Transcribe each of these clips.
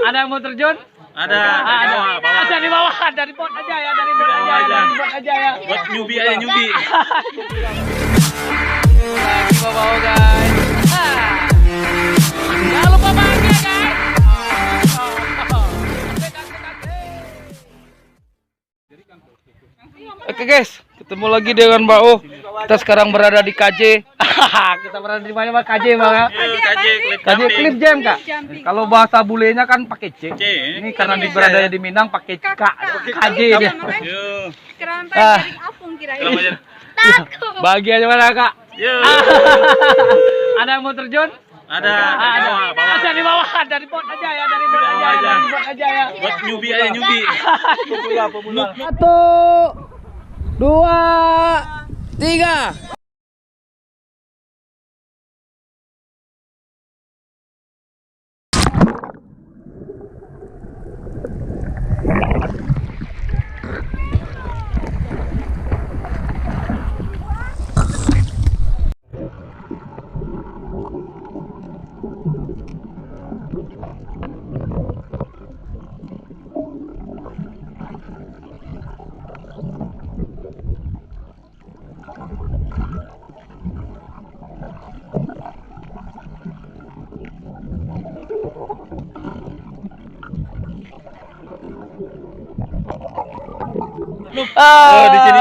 Ada yang mau terjun? Ada. Ada di bawah, dari bot aja ya, dari bot aja ya. Buat newbie aja, newbie. Lagi bawa guys. Jangan lupa bahagia guys. Oke guys, ketemu lagi dengan Mbak O. Kita sekarang berada di KJ. Kita berada di mana Mbak? KJ Mbak? KJ Clip Jam Kak. Kalau bahasa bulenya kan pakai C. Ini karena berada di Minang pakai K. KJ dia. Kerampai jaring apung kirain. Bahagia aja mana Kak? Ada yang mau terjun? Ada. Ada di bawah, dari bot aja ya, dari bot aja ya. Buat newbie aja, newbie. Pemula. 1, 2, 3.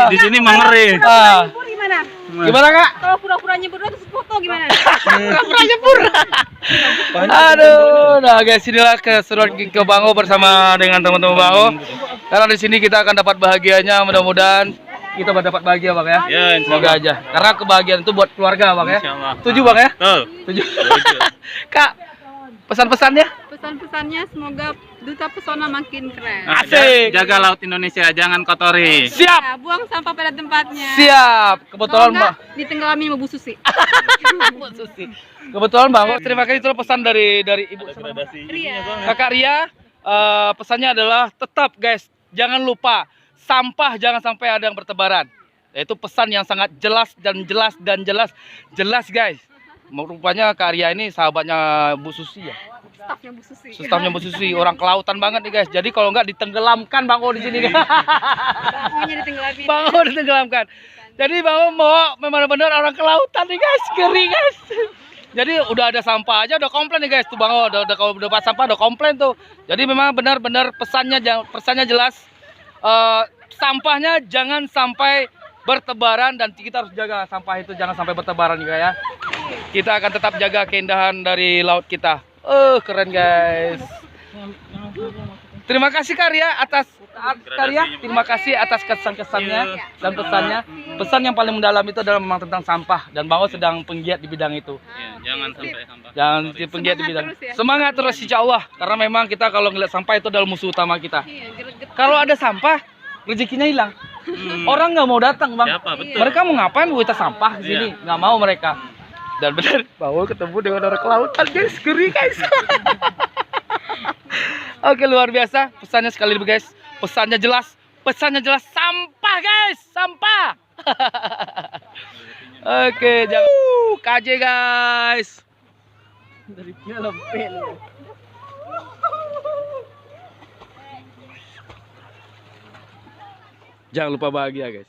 Di sini mengeri. Nyebur gimana? Gimana Kak? Kalau pura-pura nyebur terus foto gimana? Pura-pura nyebur. Aduh, nah guys, inilah keseruan ke Bango bersama dengan teman-teman Bango. Karena di sini kita akan dapat bahagianya, mudah-mudahan kita dapat bahagia Bang ya. Ya, Semoga aja. Karena kebahagiaan itu buat keluarga Bang ya. Insyaallah. Setuju Bang ya? Betul. Setuju. Kak, pesan-pesannya? Pesan-pesannya semoga Duta Pesona makin keren. Asik. Jaga laut Indonesia, jangan kotori. Siap. Ya, buang sampah pada tempatnya. Siap. Kebetulan Kalau Mbak. enggak, ditenggelamin sama Bu Susi. Kebetulan Bang, terima kasih itu pesan dari Ibu Ria. Kakak Ria. Pesannya adalah tetap guys, jangan lupa sampah jangan sampai ada yang bertebaran. Itu pesan yang sangat jelas guys. Rupanya Kak Ria ini sahabatnya Bu Susi ya. Stafnya Bu Susi. Stafnya Bu Susi, orang kelautan banget nih guys. Jadi kalau nggak ditenggelamkan Bang O di sini. Maunya ditengelamin. Bang O ditenggelamkan. Jadi Bang O mau benar-benar orang kelautan nih guys, ngeri guys. Jadi udah ada sampah aja udah komplain nih guys tuh Bang O, udah kalau udah pas sampah udah komplain tuh. Jadi memang benar-benar pesannya jelas. Sampahnya jangan sampai bertebaran dan kita harus jaga sampah itu jangan sampai bertebaran juga ya. Kita akan tetap jaga keindahan dari laut kita. Keren guys. Terima kasih Karya atas terima kasih atas kesan-kesannya dan pesannya. Pesan yang paling mendalam itu adalah memang tentang sampah dan Bang O sedang penggiat di bidang itu. Ya, jangan sampai sampah. Jangan penggiat di bidang. Semangat terus insya Allah karena memang kita kalau ngeliat sampah itu adalah musuh utama kita. Kalau ada sampah rezekinya hilang. Orang nggak mau datang Bang. Siapa? Betul. Mereka mau ngapain? Kita sampah di sini. Nggak mau mereka. Dan benar, Bang O ketemu dengan orang kelautan guys, ngeri guys. Oke, luar biasa. Pesannya sekali lagi guys. Pesannya jelas, sampah guys, sampah. Oke, jangan KJ guys. Dari film. Jangan lupa bahagia guys.